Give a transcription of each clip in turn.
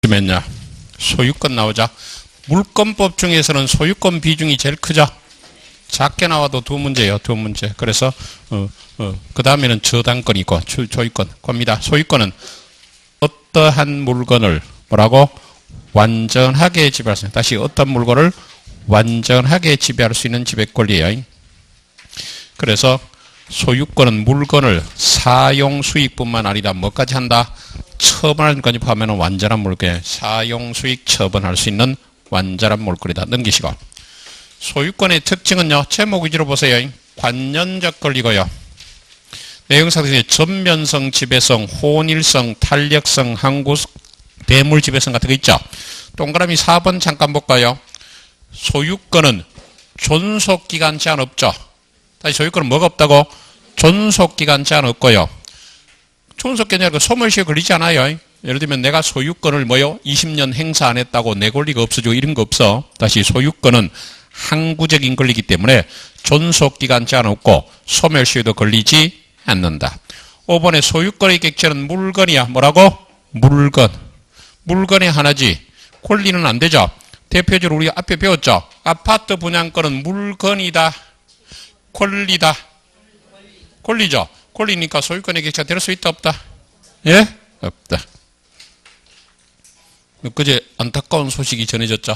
그러면요, 소유권 나오자. 물권법 중에서는 소유권 비중이 제일 크죠. 작게 나와도 두 문제예요, 두 문제. 그래서 그 다음에는 저당권이 있고 소유권 겁니다. 소유권은 어떠한 물건을 뭐라고 완전하게 지배할 수 있는, 다시 어떤 물건을 완전하게 지배할 수 있는 지배 권리예요. 그래서 소유권은 물건을 사용 수익뿐만 아니라 뭐까지 한다? 처분할까지 포함하는 완전한 물건에 사용 수익 처분할 수 있는 완전한 물건이다. 넘기시고. 소유권의 특징은요, 제목 위주로 보세요. 관연적 권리고요. 내용상에서 전면성 지배성, 혼일성, 탄력성, 항구 대물 지배성 같은 거 있죠. 동그라미 4번 잠깐 볼까요? 소유권은 존속기간 제한 없죠. 다시 소유권은 뭐가 없다고? 존속기간 제한 없고요. 존속기간이 소멸시효 걸리지 않아요. 예를 들면 내가 소유권을 20년 행사 안 했다고 내 권리가 없어지고 이런 거 없어. 다시 소유권은 항구적인 권리이기 때문에 존속기간 제한 없고 소멸시효도 걸리지 않는다. 5번에 소유권의 객체는 물건이야. 뭐라고? 물건. 물건의 하나지. 권리는 안 되죠. 대표적으로 우리가 앞에 배웠죠. 아파트 분양권은 물건이다. 권리다. 권리죠. 권리니까 소유권의 객체가 될 수 있다 없다? 예? 없다. 그제 안타까운 소식이 전해졌죠.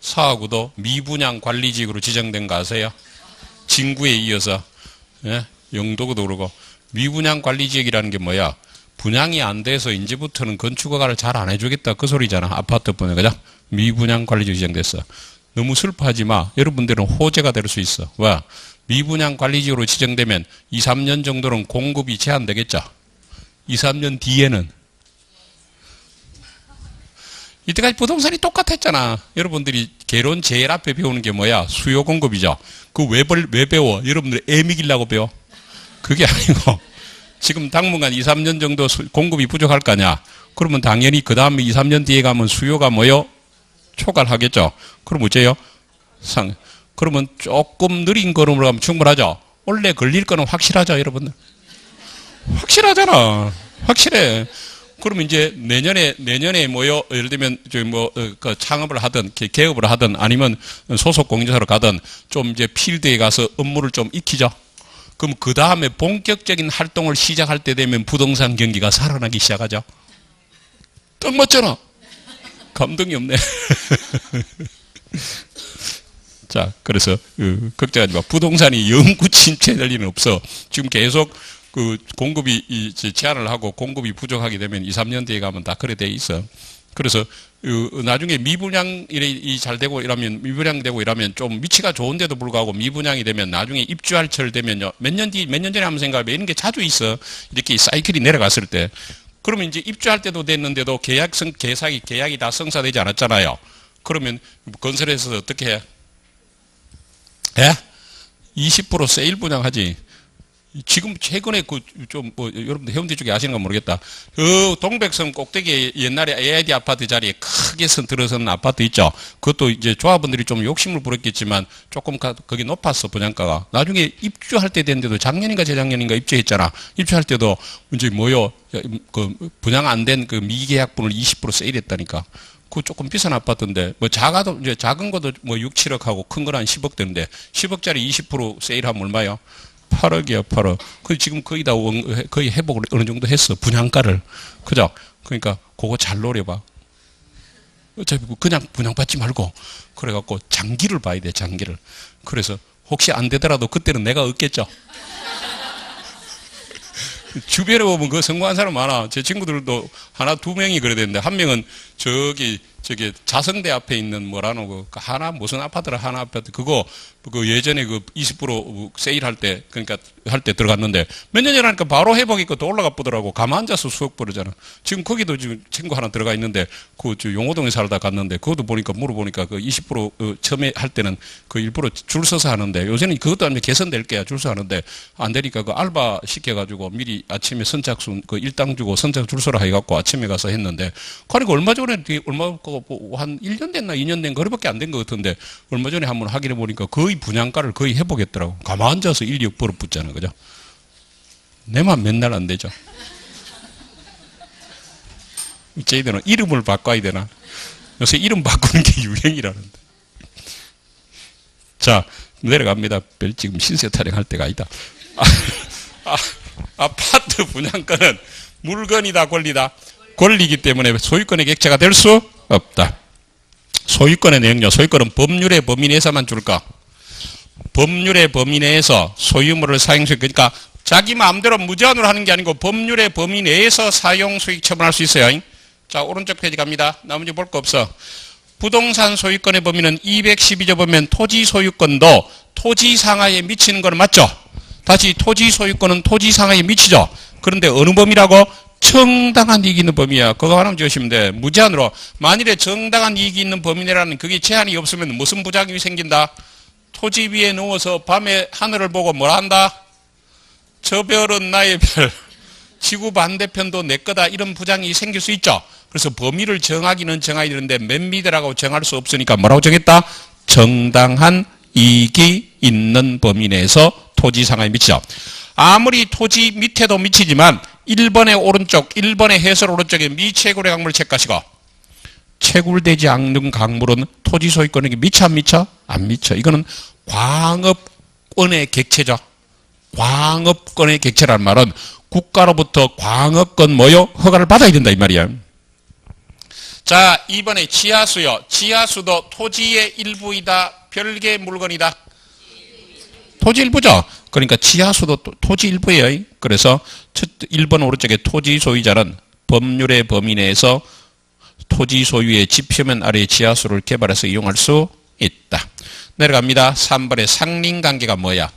사하구도 미분양 관리직으로 지정된 거 아세요? 진구에 이어서. 예? 영도구도 그러고. 미분양 관리지역이라는 게 뭐야? 분양이 안 돼서 이제부터는 건축허가를 잘 안 해주겠다 그 소리잖아. 아파트 분양, 그죠? 미분양 관리지역 지정됐어. 너무 슬퍼하지 마. 여러분들은 호재가 될 수 있어. 왜? 미분양 관리지역으로 지정되면 2, 3년 정도는 공급이 제한되겠죠. 2, 3년 뒤에는 이때까지 부동산이 똑같았잖아. 여러분들이 개론 제일 앞에 배우는 게 뭐야? 수요 공급이죠. 그 왜 배워? 여러분들이 애미기려고 배워? 그게 아니고 지금 당분간 2, 3년 정도 공급이 부족할 거냐? 그러면 당연히 그 다음에 2, 3년 뒤에 가면 수요가 초과하겠죠. 그럼 어째요? 그러면 조금 느린 걸음으로 가면 충분하죠. 원래 걸릴 거는 확실하죠, 여러분들. 확실하잖아. 확실해. 그러면 이제 내년에 예를 들면 창업을 하든 개업을 하든 아니면 소속 공인중개사로 가든 좀 이제 필드에 가서 업무를 좀 익히죠. 그럼 그 다음에 본격적인 활동을 시작할 때 되면 부동산 경기가 살아나기 시작하죠. 딱 맞잖아. 감동이 없네. 자, 그래서 걱정하지 마. 부동산이 영구 침체될 일은 없어. 지금 계속 공급이 제한을 하고 공급이 부족하게 되면 2, 3년 뒤에 가면 다 그래 돼 있어. 그래서 나중에 미분양이 잘 되고 이러면 미분양되고 이러면 좀 위치가 좋은데도 불구하고 미분양이 되면 나중에 입주할 철 되면요. 몇 년 전에 한번 생각해봐. 이런 게 자주 있어. 이렇게 사이클이 내려갔을 때. 그러면 이제 입주할 때도 됐는데도 계약이 다 성사되지 않았잖아요. 그러면 건설회사에서 어떻게 해? 예? 20% 세일 분양하지. 지금 최근에 여러분들 해운대 쪽에 아시는 건 모르겠다. 동백섬 꼭대기에 옛날에 AID 아파트 자리에 크게 들어서는 아파트 있죠. 그것도 이제 조합원들이 좀 욕심을 부렸겠지만 조금 거기 높았어, 분양가가. 나중에 입주할 때 됐는데도 작년인가 재작년인가 입주했잖아. 입주할 때도 이제 분양 안 된 미계약분을 20% 세일했다니까. 그거 조금 비싼 아파트인데, 이제 작은 것도 6, 7억 하고 큰 거는 한 10억 되는데, 10억짜리 20% 세일하면 얼마요? 8억이야, 8억. 그 지금 거의 회복을 어느 정도 했어. 분양가를. 그죠? 그러니까 그거 잘 노려봐. 어차피 그냥 분양받지 말고. 그래갖고 장기를 봐야 돼, 장기를. 그래서 혹시 안 되더라도 그때는 내가 얻겠죠. 주변에 보면 그거 성공한 사람 많아. 제 친구들도 하나, 두 명이 그래야 되는데, 한 명은 저기 자성대 앞에 있는 무슨 아파트라 하나 아파트, 그거 예전에 20% 세일할 때, 그러니까 할 때 들어갔는데, 몇 년 전에 하니까 바로 회복했고 또 올라가 보더라고. 가만 앉아서 수억 벌잖아. 지금 거기도 지금 친구 하나 들어가 있는데, 용호동에 살다 갔는데, 그것도 물어보니까 20% 처음에 할 때는 일부러 줄 서서 하는데, 요새는 그것도 아니면 개선될 게야, 줄 서 하는데, 안 되니까 알바 시켜가지고 미리 아침에 선착순, 일당 주고 선착 줄 서라 해갖고 아침에 가서 했는데, 그러니까 얼마 전에 한 1년 됐나 2년 된 거리밖에 안 된 것 같은데 얼마 전에 한번 확인해 보니까 거의 분양가를 거의 해보겠더라고. 가만 앉아서 1, 2억 벌어 붙잖아. 그죠? 내만 맨날 안 되죠. 저희들은 이름을 바꿔야 되나? 요새 이름 바꾸는 게 유행이라는데. 자, 내려갑니다. 별 지금 신세 타령할 때가 아니다. 아파트 분양권은 물건이다, 권리다? 권리이기 때문에 소유권의 객체가 될 수 없다. 소유권의 내용요. 소유권은 법률의 범위 내에서만 줄까? 법률의 범위 내에서 소유물을 사용수익, 그러니까 자기 마음대로 무제한으로 하는 게 아니고 법률의 범위 내에서 사용수익 처분할 수 있어요. 자, 오른쪽 페이지 갑니다. 나머지 볼 거 없어. 부동산 소유권의 범위는 212조 보면 토지 소유권도 토지 상하에 미치는 거는 맞죠? 다시 토지 소유권은 토지 상하에 미치죠? 그런데 어느 범위라고? 정당한 이익이 있는 범위야. 그거 하나만 지으시면 돼. 무제한으로. 만일에 정당한 이익이 있는 범위 내라는 그게 제한이 없으면 무슨 부작용이 생긴다? 토지 위에 누워서 밤에 하늘을 보고 뭐라 한다? 저 별은 나의 별, 지구 반대편도 내 거다, 이런 부작용이 생길 수 있죠. 그래서 범위를 정하기는 정해야 되는데 맨 밑이라고 정할 수 없으니까 뭐라고 정했다? 정당한 이익이 있는 범위 내에서 토지 상하에 미치죠. 아무리 토지 밑에도 미치지만 1번의 오른쪽, 1번의 해설 오른쪽에 미채굴의 강물을 체크하시고, 채굴되지 않는 강물은 토지 소유권에게 미쳐 안 미쳐? 안 미쳐. 이거는 광업권의 객체죠. 광업권의 객체란 말은 국가로부터 광업권 뭐요? 허가를 받아야 된다 이 말이야. 자, 2번에 지하수요. 지하수도 토지의 일부이다, 별개의 물건이다? 토지 일부죠. 그러니까 지하수도 토지 일부예요. 그래서 1번 오른쪽에 토지 소유자는 법률의 범위 내에서 토지 소유의 지표면 아래의 지하수를 개발해서 이용할 수 있다. 내려갑니다. 3번에 상린관계가 뭐야?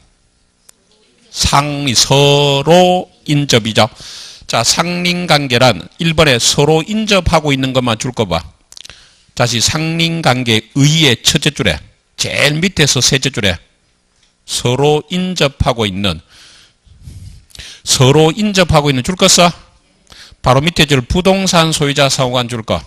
서로 인접이죠. 자, 상린관계란 1번에 서로 인접하고 있는 것만 줄 거 봐. 다시 상린관계 의의 첫째 줄에, 제일 밑에서 셋째 줄에 서로 인접하고 있는 줄 거 써? 바로 밑에 줄 부동산 소유자 상호간 줄 거.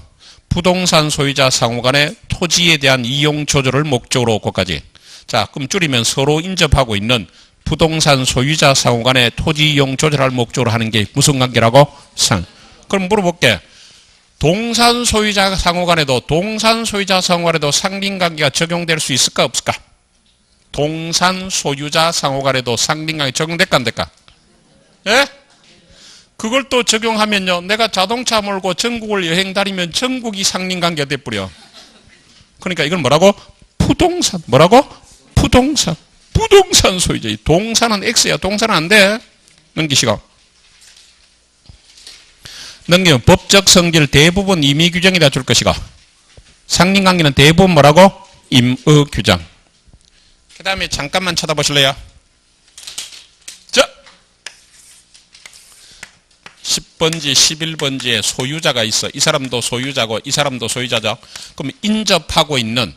부동산 소유자 상호간의 토지에 대한 이용 조절을 목적으로 거기까지. 자, 그럼 줄이면 서로 인접하고 있는 부동산 소유자 상호간의 토지 이용 조절할 목적으로 하는 게 무슨 관계라고? 그럼 물어볼게. 동산 소유자 상호간에도 상린관계가 적용될 수 있을까 없을까? 동산 소유자 상호간에도 상린관계 적용될까 안 될까? 예? 그걸 또 적용하면요, 내가 자동차 몰고 전국을 여행 다니면 전국이 상린관계가 돼버려. 그러니까 이건 뭐라고? 부동산. 뭐라고? 부동산 소유자. 동산은 X야. 동산은 안 돼. 넘기시고. 넘기면 법적 성질 대부분 임의 규정이다 줄 것이고, 상린관계는 대부분 뭐라고? 임의 규정. 그 다음에 잠깐만 쳐다보실래요? 자, 10번지, 11번지에 소유자가 있어. 이 사람도 소유자고 이 사람도 소유자죠. 그럼 인접하고 있는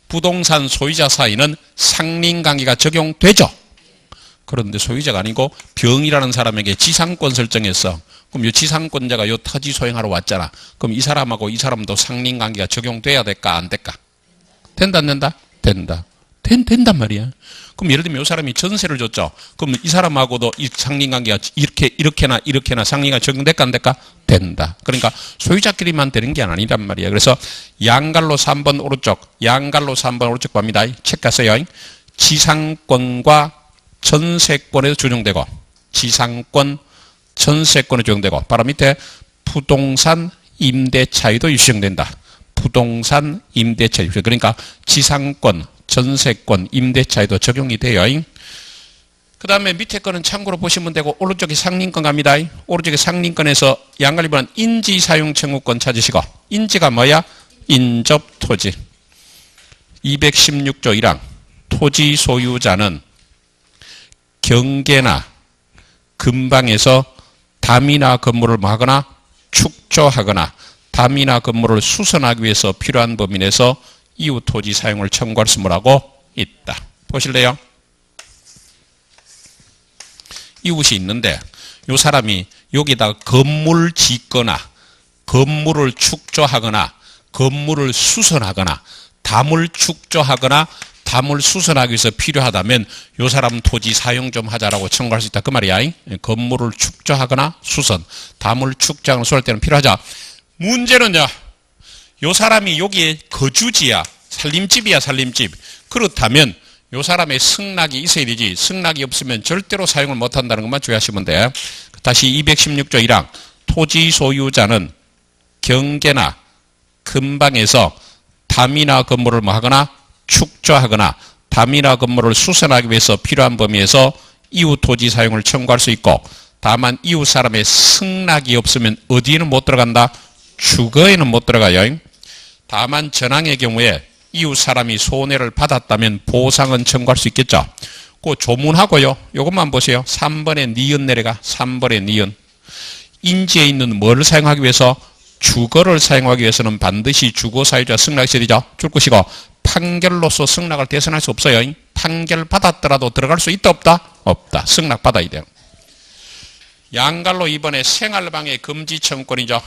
부동산 소유자 사이는 상린관계가 적용되죠. 그런데 소유자가 아니고 병이라는 사람에게 지상권 설정했어. 그럼 이 지상권자가 이 토지 소행하러 왔잖아. 그럼 이 사람하고 이 사람도 상린관계가 적용돼야 될까 안 될까? 된다 안 된다? 된다. 된단 말이야. 그럼 예를 들면 이 사람이 전세를 줬죠. 그럼 이 사람하고도 이 상린관계가 이렇게나 상린관계가 적용될까 안 될까? 된다. 그러니까 소유자끼리만 되는 게 아니란 말이야. 그래서 양갈로 3번 오른쪽 갑니다. 체크하세요. 지상권과 전세권에 적용되고, 지상권, 전세권에 적용되고, 바로 밑에 부동산 임대차에도 적용된다. 부동산 임대차. 그러니까 지상권, 전세권, 임대차에도 적용이 돼요. 그 다음에 밑에 거는 참고로 보시면 되고, 오른쪽에 상린권 갑니다. 오른쪽에 상린권에서 양갈 2번은 인지사용청구권 찾으시고, 인지가 뭐야? 인접토지. 216조 1항 토지 소유자는 경계나 근방에서 담이나 건물을 하거나 축조하거나 담이나 건물을 수선하기 위해서 필요한 범위 내에서 이웃 토지 사용을 청구할 수 뭐라고 있다. 보실래요? 이웃이 있는데 이 사람이 여기다가 건물 짓거나 건물을 축조하거나 건물을 수선하거나 담을 축조하거나 담을 수선하기 위해서 필요하다면 요 사람 토지 사용 좀 하자라고 청구할 수 있다. 그 말이야. 건물을 축조하거나 수선, 담을 축조하거나 수선할 때는 필요하자. 문제는요. 요 사람이 여기에 거주지야. 살림집이야, 살림집. 그렇다면 요 사람의 승낙이 있어야 되지. 승낙이 없으면 절대로 사용을 못한다는 것만 주의하시면 돼. 다시 216조 1항. 토지 소유자는 경계나 근방에서 담이나 건물을 뭐 하거나 축조하거나 담이나 건물을 수선하기 위해서 필요한 범위에서 이웃 토지 사용을 청구할 수 있고, 다만 이웃 사람의 승낙이 없으면 어디에는 못 들어간다? 주거에는 못 들어가요. 다만 전항의 경우에 이웃 사람이 손해를 받았다면 보상은 청구할 수 있겠죠. 그 조문하고요. 이것만 보세요. 3번에 니은 내려가. 3번에 니은. 인지에 있는 뭐를 사용하기 위해서? 주거를 사용하기 위해서는 반드시 주거 사유자 승낙이 있어야 되죠. 줄 것이고, 판결로서 승낙을 대선할 수 없어요. 판결 받았더라도 들어갈 수 있다 없다? 없다. 승낙 받아야 돼요. 양갈로 2번에 생활방해 금지 청구권이죠.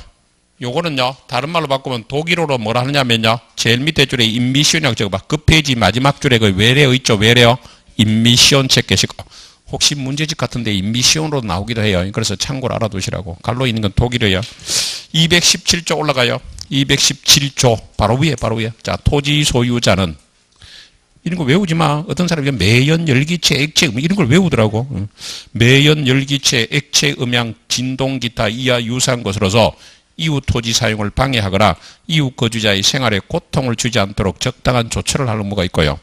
요거는요, 다른 말로 바꾸면 독일어로 뭐라 하느냐면요, 제일 밑에 줄에 임미시온이라고 적어봐. 그 페이지 마지막 줄에 그 외래어 있죠, 외래어. 임미시온 책 계시고. 혹시 문제집 같은데 임미시온으로 나오기도 해요. 그래서 참고로 알아두시라고. 갈로 있는 건 독일어예요. 217조 올라가요. 217조. 바로 위에, 바로 위에. 자, 토지 소유자는. 이런 거 외우지 마. 어떤 사람이 매연, 열기체, 액체, 이런 걸 외우더라고. 매연, 열기체, 액체, 음향, 진동, 기타, 이하, 유사한 것으로서 이웃 토지 사용을 방해하거나 이웃 거주자의 생활에 고통을 주지 않도록 적당한 조처를 할 의무가 있고요.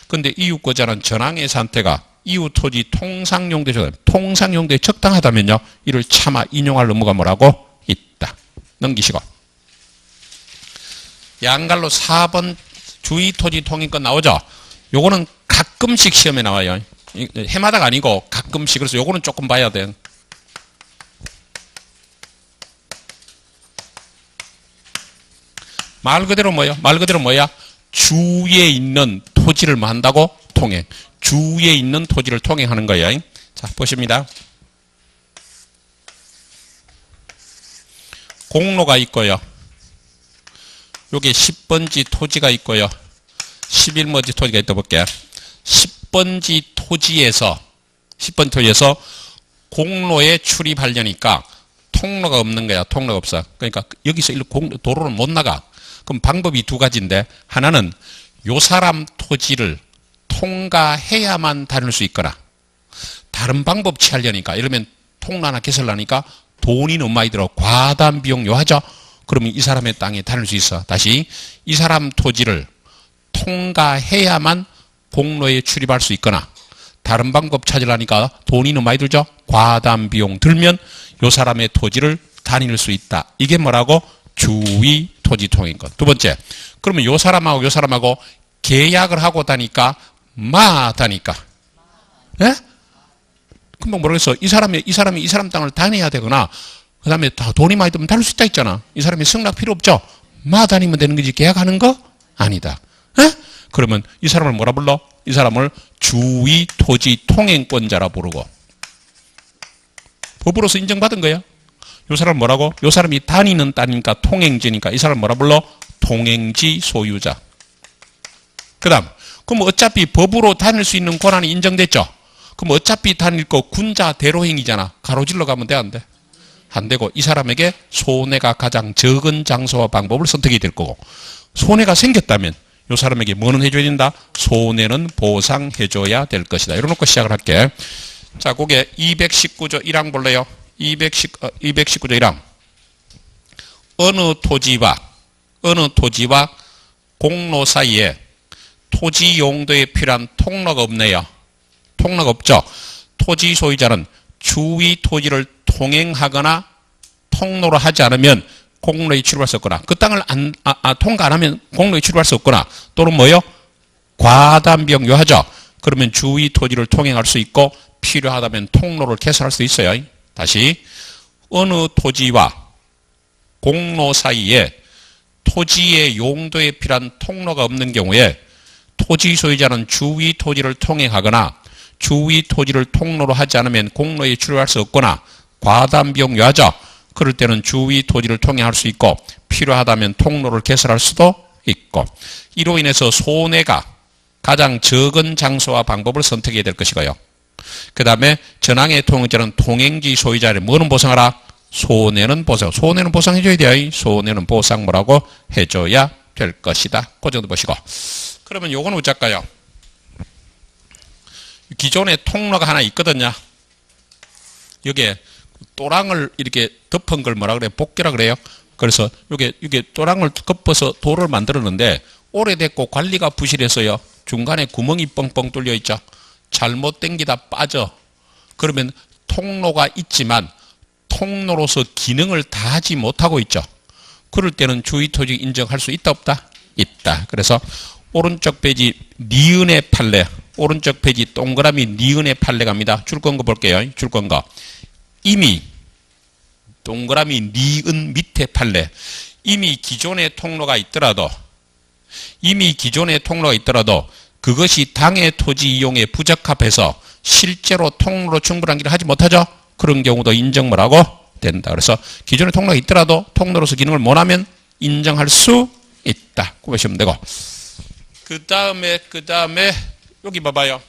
그런데 이웃 거주자는 전항의 상태가 이웃 토지 통상용도에 적당하다면요, 이를 차마 인용할 의무가 뭐라고? 있다. 넘기시고. 양갈로 4번 주의 토지 통행권 나오죠? 요거는 가끔씩 시험에 나와요. 해마다가 아니고 가끔씩. 그래서 요거는 조금 봐야 돼. 말 그대로 뭐야? 말 그대로 뭐야? 주위에 있는 토지를 뭐 한다고? 통행. 주위에 있는 토지를 통행하는 거예요. 자, 보십니다. 공로가 있고요. 요게 10번지 토지가 있고요. 11번지 토지가 있다 볼게요. 10번지 토지에서 공로에 출입하려니까 통로가 없는 거야. 통로가 없어. 그러니까 여기서 도로를 못 나가. 그럼 방법이 두 가지인데, 하나는 요 사람 토지를 통과해야만 다닐 수 있거나, 다른 방법 취하려니까, 이러면 통로 하나 개설하니까 돈이 너무 많이 들어. 과다한 비용 요하죠? 그러면 이 사람의 땅에 다닐 수 있어. 다시, 이 사람 토지를 통과해야만 공로에 출입할 수 있거나, 다른 방법 찾으려니까 돈이 너무 많이 들죠? 과다한 비용 들면 요 사람의 토지를 다닐 수 있다. 이게 뭐라고? 주의 토지 통행권. 두 번째, 그러면 요 사람하고 계약을 하고 다니까 마다니까. 예? 금방 모르겠어. 이 사람이 이 사람 땅을 다녀야 되거나, 그 다음에 돈이 많이 들면 다닐 수 있다 했잖아. 이 사람이 승낙 필요 없죠? 다니면 되는 거지. 계약하는 거? 아니다. 예? 그러면 이 사람을 뭐라 불러? 이 사람을 주의 토지 통행권자라 부르고. 법으로서 인정받은 거야. 요 사람 뭐라고? 요 사람이 다니는 땅이니까 통행지니까 이 사람 뭐라 불러? 통행지 소유자. 그 다음, 그럼 어차피 법으로 다닐 수 있는 권한이 인정됐죠? 그럼 어차피 다닐 거 군자 대로행이잖아. 가로질러 가면 돼, 안 돼? 안 되고, 이 사람에게 손해가 가장 적은 장소와 방법을 선택이 될 거고, 손해가 생겼다면 요 사람에게 뭐는 해줘야 된다? 손해는 보상해줘야 될 것이다. 이러놓고 시작을 할게. 자, 그게 219조 1항 볼래요? 219조 1항. 어느 토지와 공로 사이에 토지 용도에 필요한 통로가 없네요. 통로가 없죠. 토지 소유자는 주위 토지를 통행하거나 통로로 하지 않으면 공로에 출입할 수 없거나, 그 땅을 통과 안 하면 공로에 출입할 수 없거나, 또는 뭐요? 과다한 비용 요하죠. 그러면 주위 토지를 통행할 수 있고 필요하다면 통로를 개설할 수 있어요. 다시, 어느 토지와 공로 사이에 토지의 용도에 필요한 통로가 없는 경우에 토지 소유자는 주위 토지를 통행하거나 주위 토지를 통로로 하지 않으면 공로에 출입할 수 없거나 과다한 비용 요하죠. 그럴 때는 주위 토지를 통행할 수 있고 필요하다면 통로를 개설할 수도 있고, 이로 인해서 손해가 가장 적은 장소와 방법을 선택해야 될 것이고요. 그 다음에 전항의 통행자는 통행지 소유자를 뭐는 보상하라? 손해는 보상. 손해는 보상해줘야 돼요. 손해는 보상 뭐라고 해줘야 될 것이다. 그 정도 보시고. 그러면 요거는 어쩔까요? 기존에 통로가 하나 있거든요. 여기에 또랑을 이렇게 덮은 걸 뭐라 그래요? 복개라 그래요. 그래서 이게 또랑을 덮어서 도를 만들었는데 오래됐고 관리가 부실해서요. 중간에 구멍이 뻥뻥 뚫려 있죠. 잘못 당기다 빠져. 그러면 통로가 있지만 통로로서 기능을 다 하지 못하고 있죠. 그럴 때는 주의토지 인정할 수 있다 없다? 있다. 그래서 오른쪽 페이지 니은의 판례, 오른쪽 페이지 동그라미 니은의 판례 갑니다. 줄 건 거 볼게요. 줄 건 거. 이미 동그라미 니은 밑에 판례. 이미 기존의 통로가 있더라도 그것이 당의 토지 이용에 부적합해서 실제로 통로로 충분한 길을 하지 못하죠. 그런 경우도 인정 뭐라고 된다. 그래서 기존의 통로가 있더라도 통로로서 기능을 못하면 인정할 수 있다. 그 보시면 되고. 그 다음에 여기 봐봐요.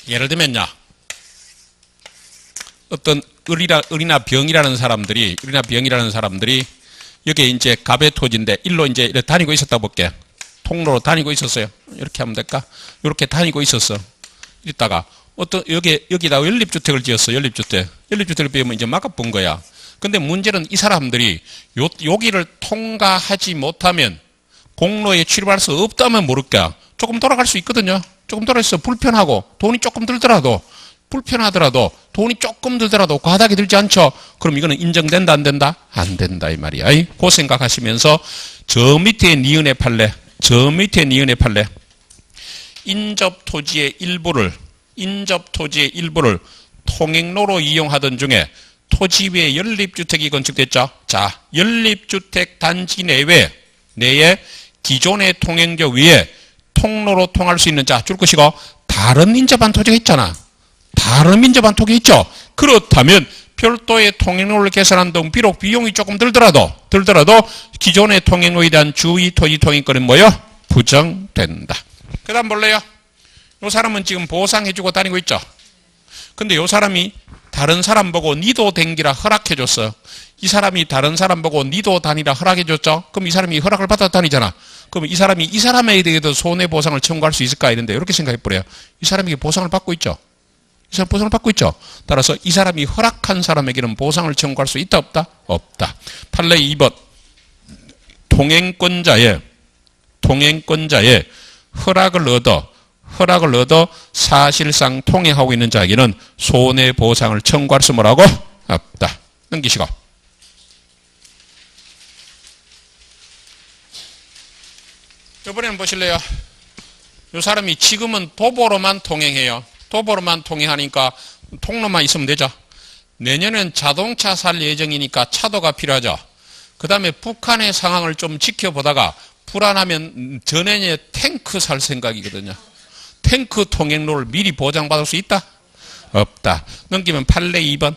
예를 들면요. 어떤 을이나 병이라는 사람들이 여기에 이제 갑의 토지인데 일로 이제 이렇게 다니고 있었다 볼게. 통로로 다니고 있었어요. 이렇게 하면 될까? 이렇게 다니고 있었어. 이랬다가 여기다가 연립주택을 지었어. 연립주택을 비우면 이제 막아본 거야. 근데 문제는 이 사람들이 여기를 통과하지 못하면 공로에 출입할 수 없다면 모를까. 조금 돌아갈 수 있거든요. 조금 돌아서 불편하고 돈이 조금 들더라도 불편하더라도 돈이 조금 들더라도 과다하게 들지 않죠. 그럼 이거는 인정된다 안 된다? 안 된다 이 말이야. 그 생각하시면서 저 밑에 니은의 판례 인접 토지의 일부를 통행로로 이용하던 중에 토지 위에 연립주택이 건축됐죠. 자, 연립주택 단지 내에 기존의 통행로 위에 통로로 통할 수 있는 줄 것이고 다른 인접한 토지가 있잖아. 다른 인접한 토지 있죠. 그렇다면 별도의 통행로를 개설한 등 비록 비용이 조금 들더라도 기존의 통행로에 대한 주의 토지 통행권은 뭐요? 부정된다. 그 다음 볼래요? 요 사람은 지금 보상해주고 다니고 있죠. 근데 요 사람이 다른 사람 보고 니도 댕기라 허락해줬어. 이 사람이 다른 사람 보고 니도 다니라 허락해줬죠. 그럼 이 사람이 허락을 받아 다니잖아. 그럼 이 사람에 대해서 손해보상을 청구할 수 있을까? 이런데 이렇게 생각해버려요. 이 사람에게 보상을 받고 있죠. 이 사람 보상을 받고 있죠. 따라서 이 사람이 허락한 사람에게는 보상을 청구할 수 있다 없다? 없다. 판례 2번 통행권자의 허락을 얻어 사실상 통행하고 있는 자에게는 손해보상을 청구할 수 뭐라고? 없다. 넘기시고. 이번에는 보실래요? 이 사람이 지금은 도보로만 통행해요. 도보로만 통행하니까 통로만 있으면 되죠. 내년엔 자동차 살 예정이니까 차도가 필요하죠. 그 다음에 북한의 상황을 좀 지켜보다가 불안하면 전해에 탱크 살 생각이거든요. 탱크 통행로를 미리 보장받을 수 있다? 없다. 넘기면 판례 2번.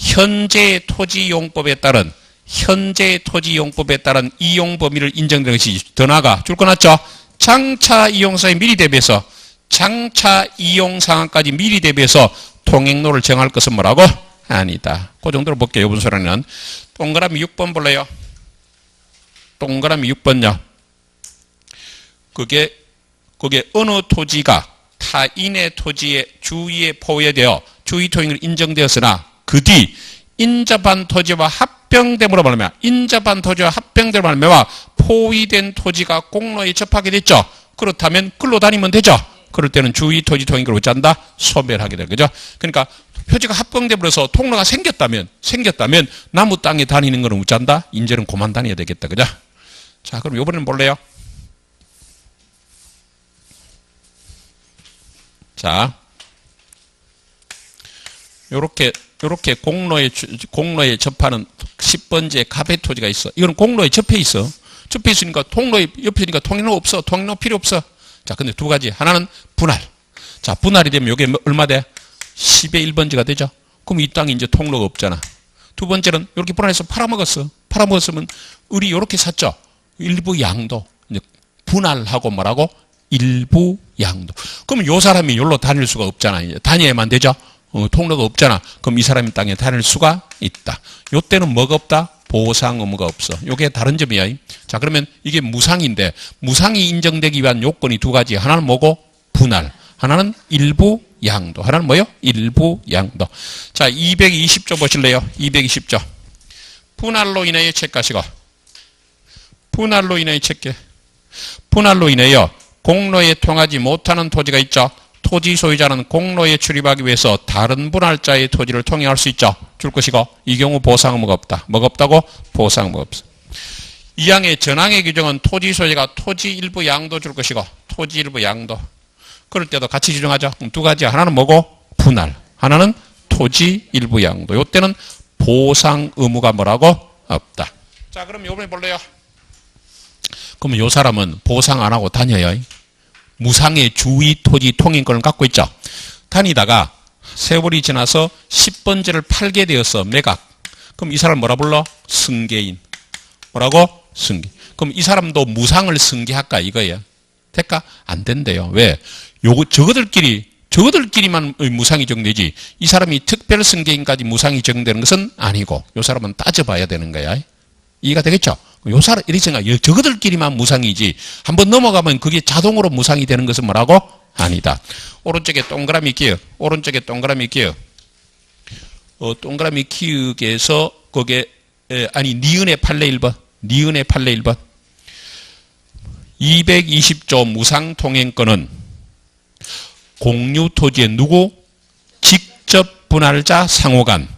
현재 토지용법에 따른 이용 범위를 인정되는 것이 더 나아가 줄 거 놨죠? 장차 이용사에 미리 대비해서 장차 이용 상황까지 미리 대비해서 통행로를 정할 것은 뭐라고? 아니다. 그 정도로 볼게요. 이번 소리는 동그라미 6번 볼래요? 동그라미 6번요. 그게 어느 토지가 타인의 토지의 주위에 포위되어 주위 토행을 인정되었으나 그 뒤 인접한 토지와 합병됨으로 말하면 포위된 토지가 공로에 접하게 됐죠. 그렇다면 글로 다니면 되죠. 그럴 때는 주위 토지 통행을 어쩐다? 소멸하게 될 거죠. 그러니까 표지가 합병돼버려서 통로가 생겼다면 나무 땅에 다니는 거는 어쩐다? 이제는 그만 다녀야 되겠다. 그죠? 자, 그럼 이번에는 볼래요? 자, 요렇게 공로에 접하는 10번째 갑의 토지가 있어. 이건 공로에 접해 있어. 접해 있으니까 통로에 옆에 있으니까 통행로 없어. 통행로 필요 없어. 자, 근데 두 가지. 하나는 분할. 자, 분할이 되면 이게 얼마 돼? 10의 1번지가 되죠. 그럼 이 땅이 이제 통로가 없잖아. 두 번째는 이렇게 분할해서 팔아먹었어. 팔아먹었으면 을이 이렇게 샀죠. 일부 양도. 이제 분할하고 뭐라고? 일부 양도. 그럼 요 사람이 여기로 다닐 수가 없잖아. 이제 다녀야만 되죠? 통로가 없잖아. 그럼 이 사람이 땅에 다닐 수가 있다. 요 때는 뭐가 없다? 보상 의무가 없어. 요게 다른 점이야. 자, 그러면 이게 무상인데, 무상이 인정되기 위한 요건이 두 가지. 하나는 뭐고? 분할. 하나는 일부 양도. 하나는 뭐요? 일부 양도. 자, 220조 보실래요? 220조. 분할로 인하여 체크하시고. 분할로 인하여 체크. 분할로 인하여 공로에 통하지 못하는 토지가 있죠. 토지 소유자는 공로에 출입하기 위해서 다른 분할자의 토지를 통행할 수 있죠. 줄 것이고, 이 경우 보상 의무가 없다. 뭐가 없다고? 보상 의무가 없어. 이항의 전항의 규정은 토지 소유자가 토지 일부 양도 줄 것이고, 토지 일부 양도. 그럴 때도 같이 규정하죠. 두 가지. 하나는 뭐고? 분할. 하나는 토지 일부 양도. 요때는 보상 의무가 뭐라고? 없다. 자, 그럼 요번에 볼래요? 그러면 요 사람은 보상 안 하고 다녀요. 무상의 주의 토지 통행권을 갖고 있죠. 다니다가 세월이 지나서 10번째를 팔게 되었어. 매각. 그럼 이 사람 뭐라 불러? 승계인. 뭐라고? 승계. 그럼 이 사람도 무상을 승계할까 이거예요. 될까? 안 된대요. 왜? 저거들끼리만 무상이 적용되지. 이 사람이 특별 승계인까지 무상이 적용되는 것은 아니고, 요 사람은 따져봐야 되는 거야. 이해가 되겠죠? 요 사람, 이렇게 생각해. 저거들끼리만 무상이지. 한번 넘어가면 그게 자동으로 무상이 되는 것은 뭐라고? 아니다. 오른쪽에 동그라미 끼어. 오른쪽에 동그라미 끼어. 동그라미 키우기에서, 거기에, 니은의 판례 1번. 니은의 판례 1번. 220조 무상통행권은 공유토지의 누구? 직접 분할자 상호간.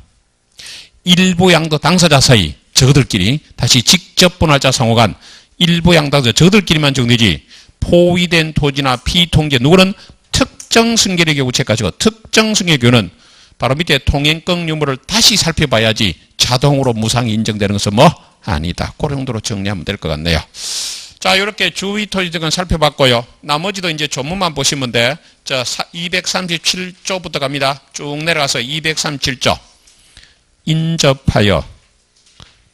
일부 양도 당사자 사이. 저들끼리 다시 직접 분할자 상호간 일부 양당자 저들끼리만 적용되지 포위된 토지나 피통제 누구는 특정 승계의 경우 체크하시고 특정 승계의 경우는 바로 밑에 통행권 유무를 다시 살펴봐야지 자동으로 무상이 인정되는 것은 뭐 아니다. 그 정도로 정리하면 될 것 같네요. 자, 이렇게 주의 토지 등은 살펴봤고요. 나머지도 이제 조문만 보시면 돼. 자, 237조부터 갑니다. 쭉 내려가서 237조. 인접하여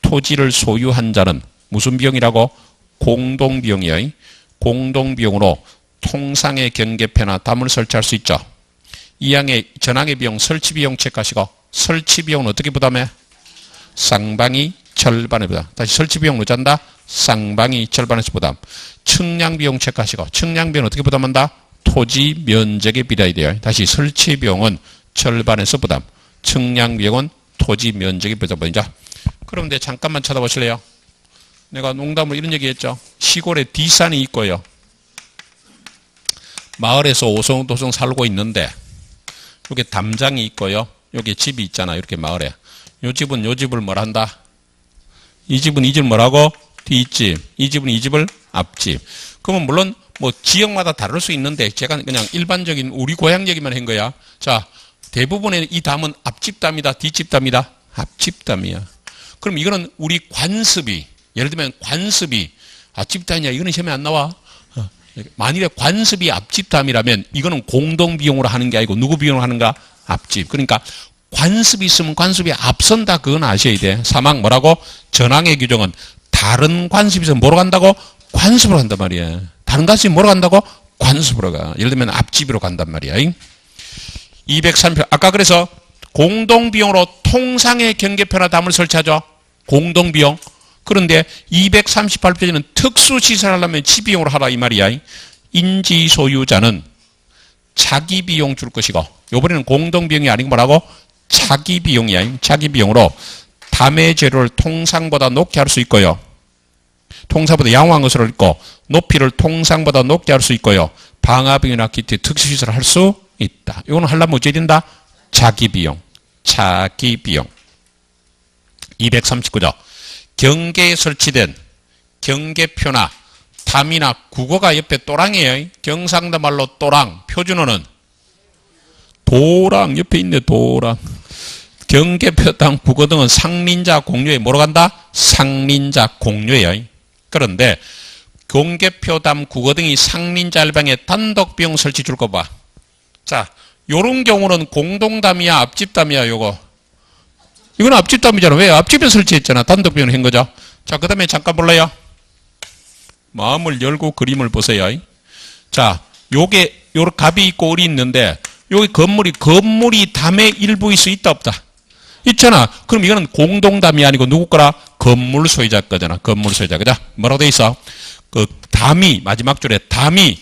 토지를 소유한 자는 무슨 비용이라고? 공동비용이에요. 공동비용으로 통상의 경계표나 담을 설치할 수 있죠. 이항의 전항의 비용, 설치비용 체크하시고 설치비용은 어떻게 부담해? 쌍방이 절반에 부담. 다시 설치비용으로 잔다? 쌍방이 절반에서 부담. 측량비용 체크하시고 측량비용은 어떻게 부담한다? 토지 면적에 비례해야 돼요. 다시 설치비용은 절반에서 부담. 측량비용은 토지 면적에 부담이죠. 그런데 잠깐만 쳐다보실래요? 내가 농담으로 이런 얘기 했죠. 시골에 뒷산이 있고요. 마을에서 오송도송 살고 있는데 여기 담장이 있고요. 여기 집이 있잖아. 이렇게 마을에. 요 집은 요 집을 뭘 한다? 이 집은 이 집을 뭐라고? 뒷집. 이 집은 이 집을 앞집. 그러면 물론 뭐 지역마다 다를 수 있는데 제가 그냥 일반적인 우리 고향 얘기만 한 거야. 자, 대부분의 이 담은 앞집 담이다, 뒷집 담이다? 앞집 담이야. 그럼 이거는 우리 관습이, 예를 들면 관습이 앞집 담이냐, 이거는 시험에 안 나와. 만일에 관습이 앞집 담이라면 이거는 공동비용으로 하는 게 아니고 누구 비용으로 하는가? 앞집. 그러니까 관습이 있으면 관습이 앞선다. 그건 아셔야 돼. 사망 뭐라고? 전항의 규정은 다른 관습이 있으면 뭐로 간다고? 관습으로 간단 말이야. 다른 관습이 뭐로 간다고? 관습으로 가. 예를 들면 앞집으로 간단 말이야. 203표. 아까 그래서 공동비용으로 통상의 경계표나 담을 설치하죠. 공동비용. 그런데 238페이지는 특수시설하려면 지비용으로 하라 이 말이야. 인지소유자는 자기비용 줄 것이고, 요번에는 공동비용이 아니고 뭐라고? 자기비용이야. 자기비용으로 담의 재료를 통상보다 높게 할 수 있고요. 통상보다 양호한 것으로 있고, 높이를 통상보다 높게 할 수 있고요. 방화비용이나 기타 특수시설을 할 수 있다. 이거는 하려면 어찌해야 된다? 자기비용. 자기비용. 239조. 경계에 설치된 경계표나 담이나 국어가 옆에 또랑이에요. 경상도 말로 또랑. 표준어는 도랑. 옆에 있네, 도랑. 경계표, 담, 국어 등은 상린자 공유에 뭐로 간다? 상린자 공유예요. 그런데 경계표, 담, 국어 등이 상린자 일방에 단독 비용 설치 줄 거 봐. 자, 요런 경우는 공동담이야, 앞집담이야, 요거. 이건 앞집담이잖아. 왜? 앞집에 설치했잖아. 단독 비용을 한 거죠. 자, 그 다음에 잠깐 볼래요? 마음을 열고 그림을 보세요. 자, 요게 갑이 있고 을이 있는데 여기 건물이 담의 일부일 수 있다 없다? 있잖아. 그럼 이거는 공동담이 아니고 누구 거라? 건물 소유자 거잖아. 건물 소유자 그죠? 뭐라고 돼 있어? 그 담이 마지막 줄에 담이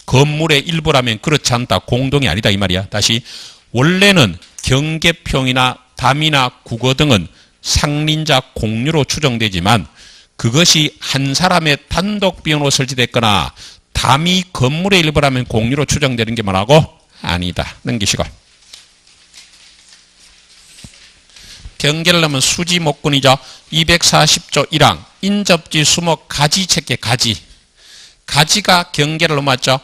건물의 일부라면 그렇지 않다. 공동이 아니다 이 말이야. 다시 원래는 경계평이나 담이나 국어 등은 상린자 공유로 추정되지만 그것이 한 사람의 단독 비용으로 설치됐거나 담이 건물의 일부라면 공유로 추정되는 게 뭐라고? 아니다. 넘기시고. 경계를 하면 수지 목군이죠. 240조 1항 인접지 수목 가지 체계 가지. 가지가 경계를 넘었죠.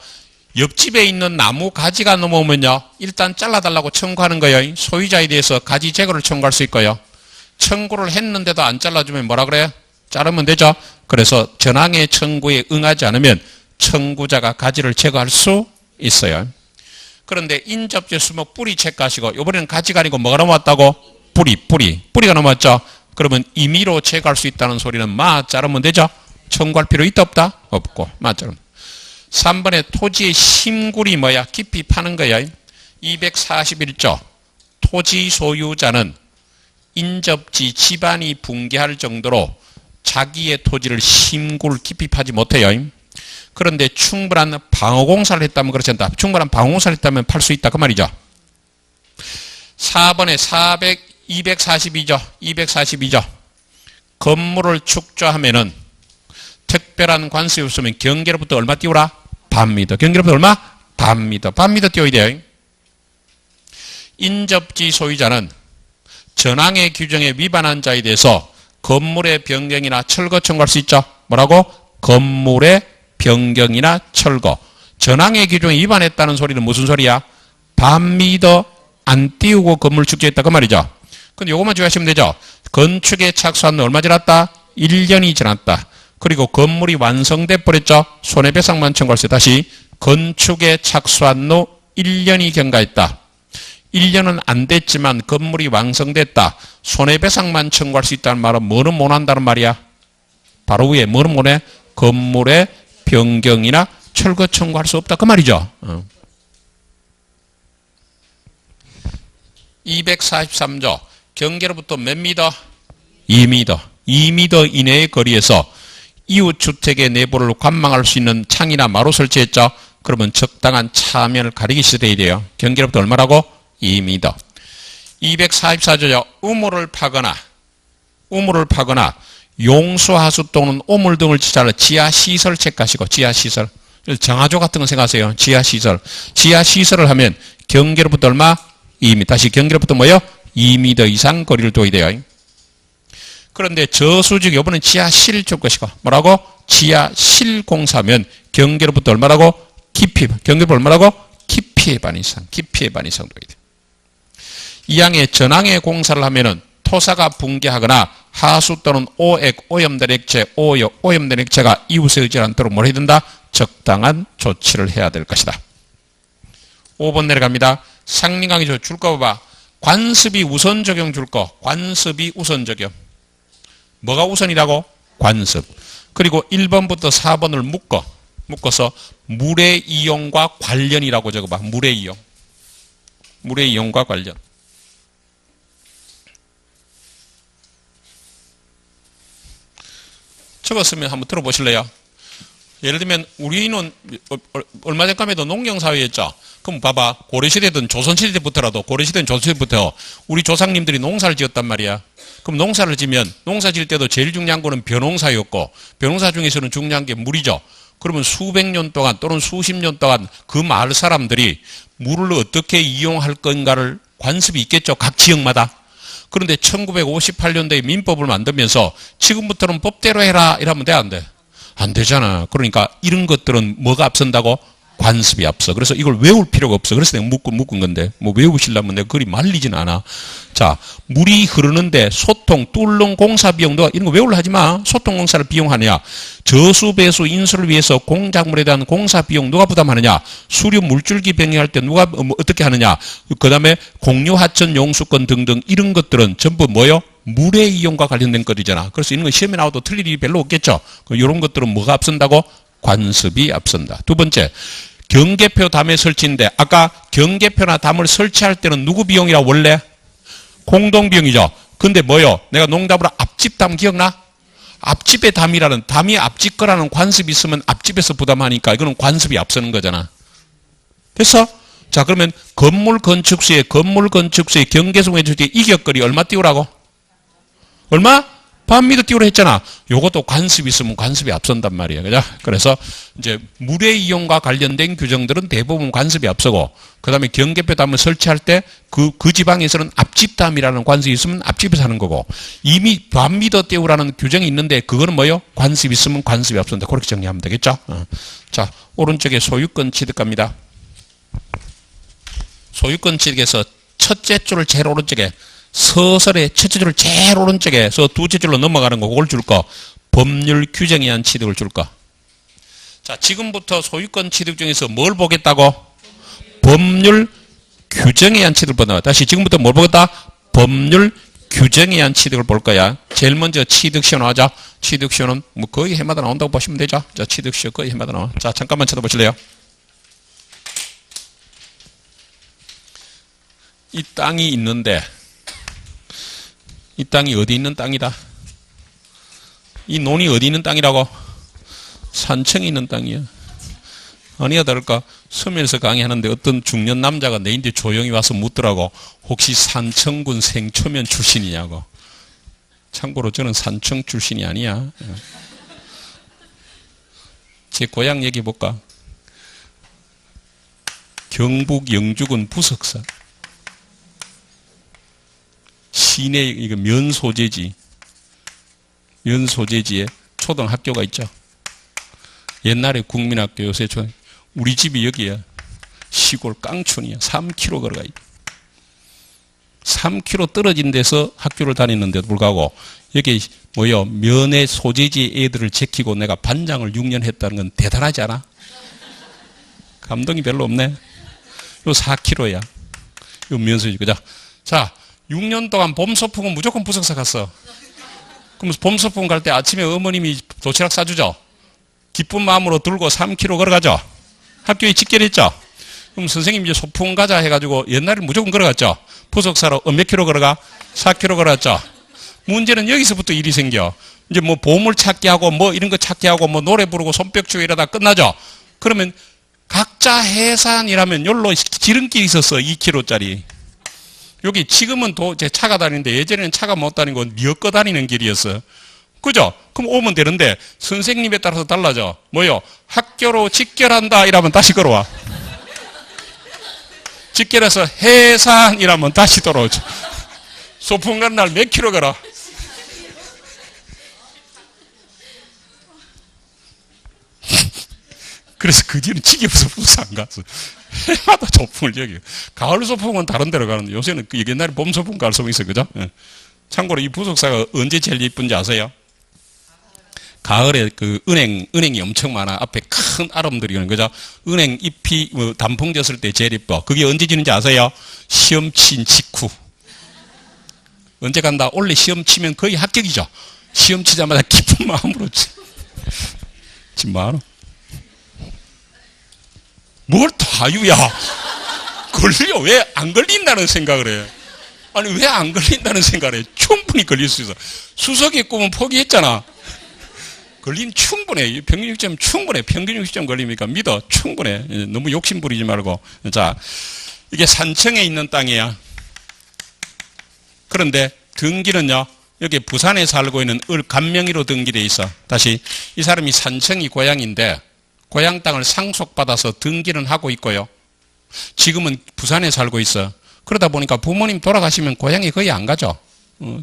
옆집에 있는 나무 가지가 넘어오면요. 일단 잘라달라고 청구하는 거예요. 소유자에 대해서 가지 제거를 청구할 수 있고요. 청구를 했는데도 안 잘라주면 뭐라 그래요? 자르면 되죠. 그래서 전항의 청구에 응하지 않으면 청구자가 가지를 제거할 수 있어요. 그런데 인접지 수목 뿌리 체크하시고 이번에는 가지가 아니고 뭐가 넘어왔다고? 뿌리가 넘어왔죠. 그러면 임의로 제거할 수 있다는 소리는 자르면 되죠. 청구할 필요 있다 없다? 없고 자르면. 3번에 토지의 심굴이 뭐야? 깊이 파는 거야. 241조 토지 소유자는 인접지 집안이 붕괴할 정도로 자기의 토지를 심굴 깊이 파지 못해요. 그런데 충분한 방어공사를 했다면 그렇지 않다. 충분한 방어공사를 했다면 팔 수 있다 그 말이죠. 4번에 242조 건물을 축조하면은 특별한 관습이 없으면 경계로부터 얼마 띄우라? 반미터. 경계로부터 얼마? 반미터. 반미터 띄워야 돼요. 인접지 소유자는 전항의 규정에 위반한 자에 대해서 건물의 변경이나 철거 청구할 수 있죠. 뭐라고? 건물의 변경이나 철거. 전항의 규정에 위반했다는 소리는 무슨 소리야? 반미터 안 띄우고 건물 축조했다 그 말이죠. 근데 요것만 주의하시면 되죠. 건축에 착수한 얼마 지났다? 1년이 지났다. 그리고 건물이 완성돼 버렸죠. 손해배상만 청구할 수 있다. 다시 건축에 착수한 후 1년이 경과했다. 1년은 안 됐지만 건물이 완성됐다. 손해배상만 청구할 수 있다는 말은 뭐는 못한다는 말이야? 바로 위에 뭐는 못해? 건물의 변경이나 철거 청구할 수 없다 그 말이죠. 243조 경계로부터 몇 미터? 2미터. 2미터 이내의 거리에서 이웃주택의 내부를 관망할 수 있는 창이나 마루 설치했죠. 그러면 적당한 차면을 가리기 시작해야 돼요. 경계로부터 얼마라고? 2미터. 244조죠. 우물을 파거나 용수하수 또는 오물 등을 지자로 지하시설 체크하시고 지하시설. 정화조 같은 거 생각하세요. 지하시설을 하면 경계로부터 얼마? 2m. 다시 경계로부터 뭐요? 2m 이상 거리를 둬야 돼요. 그런데 저수직 이번엔 지하실 줄 것이고 뭐라고? 지하실 공사면 경계로부터 얼마라고? 깊이. 경계로부터 얼마라고? 깊이의 반 이상. 깊이의 반 이상 둬야 돼. 이항의 전항의 공사를 하면은 토사가 붕괴하거나 하수 또는 오염된 액체가 이웃에 의지 않도록 뭘 해야 된다? 적당한 조치를 해야 될 것이다. 5번 내려갑니다. 상린강의 줄 거 봐봐. 관습이 우선 적용 줄 거. 관습이 우선 적용. 뭐가 우선이라고? 관습. 그리고 1번부터 4번을 묶어서 물의 이용과 관련이라고 적어봐. 물의 이용. 물의 이용과 관련. 적었으면 한번 들어보실래요? 예를 들면 우리는 얼마 전까지도 농경사회였죠. 그럼 봐봐. 고려시대든 조선시대부터라도 고려시대는 조선시대부터 우리 조상님들이 농사를 지었단 말이야. 그럼 농사를 지면 농사 지을 때도 제일 중요한 거는 벼농사였고 벼농사 중에서는 중요한 게 물이죠. 그러면 수백 년 동안 또는 수십 년 동안 그 마을 사람들이 물을 어떻게 이용할 건가를 관습이 있겠죠. 각 지역마다. 그런데 1958년도에 민법을 만들면서 지금부터는 법대로 해라 이러면 돼 안 돼? 안 되잖아. 그러니까 이런 것들은 뭐가 앞선다고? 관습이 앞서. 그래서 이걸 외울 필요가 없어. 그래서 내가 묶은 건데 뭐 외우시려면 내가 그리 말리진 않아. 자, 물이 흐르는데 소통, 뚫는 공사 비용도 이런 거 외우려 하지 마. 소통 공사를 비용하느냐. 저수, 배수, 인수를 위해서 공작물에 대한 공사 비용 누가 부담하느냐. 수류 물줄기 변경할 때 누가 어떻게 하느냐. 그 다음에 공유 하천 용수권 등등 이런 것들은 전부 뭐요? 물의 이용과 관련된 것이잖아. 그래서 이런 건 시험에 나와도 틀릴 일이 별로 없겠죠. 이런 것들은 뭐가 앞선다고? 관습이 앞선다. 두 번째, 경계표 담의 설치인데 아까 경계표나 담을 설치할 때는 누구 비용이라 원래? 공동비용이죠. 근데 뭐요? 내가 농담으로 앞집담 기억나? 앞집의 담이라는, 담이 앞집 거라는 관습이 있으면 앞집에서 부담하니까 이거는 관습이 앞서는 거잖아. 됐어? 자, 그러면 건물 건축수의 경계성에 줄 때 이격거리 얼마 띄우라고? 얼마? 반미터 띄우라 했잖아. 요것도 관습이 있으면 관습이 앞선단 말이에요. 그죠? 그래서 이제 물의 이용과 관련된 규정들은 대부분 관습이 앞서고, 그 다음에 경계표 담을 설치할 때 그 지방에서는 앞집담이라는 관습이 있으면 앞집에서 하는 거고, 이미 반미터 띄우라는 규정이 있는데 그거는 뭐요? 관습이 있으면 관습이 앞선다. 그렇게 정리하면 되겠죠? 자, 오른쪽에 소유권 취득합니다. 소유권 취득에서 첫째 줄을 제일 오른쪽에, 서설의 첫째 줄을 제일 오른쪽에서 두째 줄로 넘어가는 거, 그걸 줄 거. 법률 규정에 의한 취득을 줄 거. 자, 지금부터 소유권 취득 중에서 뭘 보겠다고? 법률 규정에 의한 취득을 본다. 다시 지금부터 뭘 보겠다? 법률 규정에 의한 취득을 볼 거야. 제일 먼저 취득시효 나오자. 취득시효는 뭐 거의 해마다 나온다고 보시면 되죠. 자, 취득시효 거의 해마다 나와. 자, 잠깐만 쳐다보실래요? 이 땅이 있는데, 이 땅이 어디 있는 땅이다? 이 논이 어디 있는 땅이라고? 산청에 있는 땅이야. 아니야 다를까? 섬에서 강의하는데 어떤 중년 남자가 내인데 조용히 와서 묻더라고. 혹시 산청군 생초면 출신이냐고. 참고로 저는 산청 출신이 아니야. 제 고향 얘기 볼까? 경북 영주군 부석사. 시내, 이거 면소재지. 면소재지에 초등학교가 있죠. 옛날에 국민학교, 요새 우리 집이 여기야. 시골 깡촌이야. 3km 걸어가. 3km 떨어진 데서 학교를 다니는데도 불구하고, 여기 뭐요? 면의 소재지 애들을 제키고 내가 반장을 6년 했다는 건 대단하지 않아? 감동이 별로 없네. 요 4km야. 요 면소재지, 그죠? 자, 6년 동안 봄 소풍은 무조건 부석사 갔어. 그럼 봄 소풍 갈 때 아침에 어머님이 도시락 싸주죠. 기쁜 마음으로 들고 3km 걸어가죠. 학교에 직결했죠. 그럼 선생님이 이제 소풍 가자 해가지고 옛날에 무조건 걸어갔죠. 부석사로 몇 킬로 걸어가? 4km 걸어갔죠. 문제는 여기서부터 일이 생겨. 이제 뭐 보물 찾기 하고 뭐 이런 거 찾기 하고 뭐 노래 부르고 손뼉 치고 이러다 끝나죠. 그러면 각자 해산이라면 여기로 지름길이 있었어. 2km짜리. 여기 지금은 제 차가 다니는데 예전에는 차가 못 다니고 미어꺼 다니는 길이었어. 그죠? 그럼 오면 되는데 선생님에 따라서 달라져. 뭐요? 학교로 직결한다 이러면 다시 걸어와. 직결해서 해산이라면 다시 돌아오죠. 소풍 가는 날 몇 킬로 걸어? 그래서 그 뒤는 지겹어서 부서 안 갔어. 해마다 소풍을 여기. 가을 소풍은 다른 데로 가는데 요새는 옛날에 봄 소풍, 가을 소풍 있어요. 그죠? 예. 참고로 이 부석사가 언제 제일 예쁜지 아세요? 가을에 그 은행이 엄청 많아. 앞에 큰 아름들이 오는 거죠. 은행 잎이 단풍 졌을 때 제일 예뻐. 그게 언제 지는지 아세요? 시험 친 직후. 언제 간다? 원래 시험 치면 거의 합격이죠. 시험 치자마자 기쁜 마음으로 지금 뭐하노? 뭘 다유야? 걸려. 왜 안 걸린다는 생각을 해? 아니 왜 안 걸린다는 생각을 해? 충분히 걸릴 수 있어. 수석의 꿈은 포기했잖아. 걸림 충분해. 평균 60점 충분해. 평균 60점 걸리니까 믿어. 충분해. 너무 욕심 부리지 말고. 자, 이게 산청에 있는 땅이야. 그런데 등기는요. 여기 부산에 살고 있는 간명의로 등기돼 있어. 다시 이 사람이 산청이 고향인데 고향 땅을 상속받아서 등기는 하고 있고요. 지금은 부산에 살고 있어. 그러다 보니까 부모님 돌아가시면 고향에 거의 안 가죠.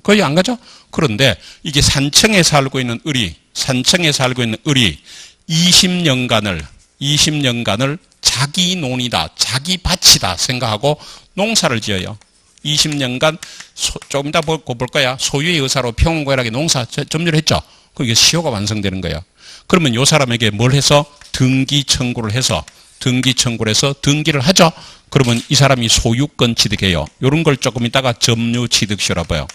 거의 안 가죠. 그런데 이게 산청에 살고 있는 을이 20년간을 자기 논이다, 자기 밭이다 생각하고 농사를 지어요. 20년간 조금 이따 볼 거야. 소유의 의사로 평온고약하게 농사 점유를 했죠. 그게 시효가 완성되는 거예요. 그러면 이 사람에게 뭘 해서 등기 청구를 해서 등기를 하죠. 그러면 이 사람이 소유권 취득해요. 이런 걸 조금 이따가 점유 취득시효라 봐요.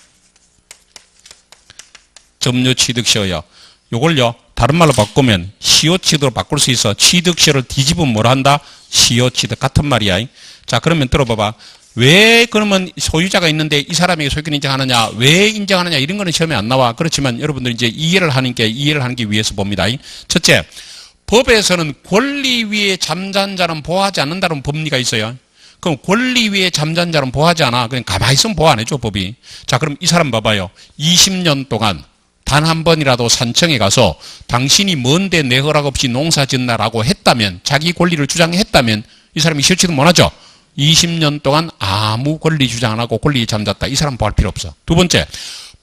점유취득시효요. 요걸요, 다른 말로 바꾸면 시효취득으로 바꿀 수 있어. 취득시효를 뒤집으면 뭘 한다? 시효취득. 같은 말이야. 자, 그러면 들어봐봐. 왜 그러면 소유자가 있는데 이 사람에게 소유권 인정하느냐? 왜 인정하느냐? 이런 거는 시험에 안 나와. 그렇지만 여러분들 이제 이해를 하는 게 위해서 봅니다. 첫째, 법에서는 권리 위에 잠자는 자는 보호하지 않는다는 법리가 있어요. 그럼 권리 위에 잠자는 자는 보호하지 않아. 그냥 가만히 있으면 보호 안 해줘, 법이. 자, 그럼 이 사람 봐봐요. 20년 동안 단 한 번이라도 산청에 가서 당신이 뭔데 내 허락 없이 농사 짓나라고 했다면, 자기 권리를 주장했다면 이 사람이 실치도 못하죠. 20년 동안 아무 권리 주장 안 하고 권리에 잠잤다. 이 사람 보호할 필요 없어. 두 번째,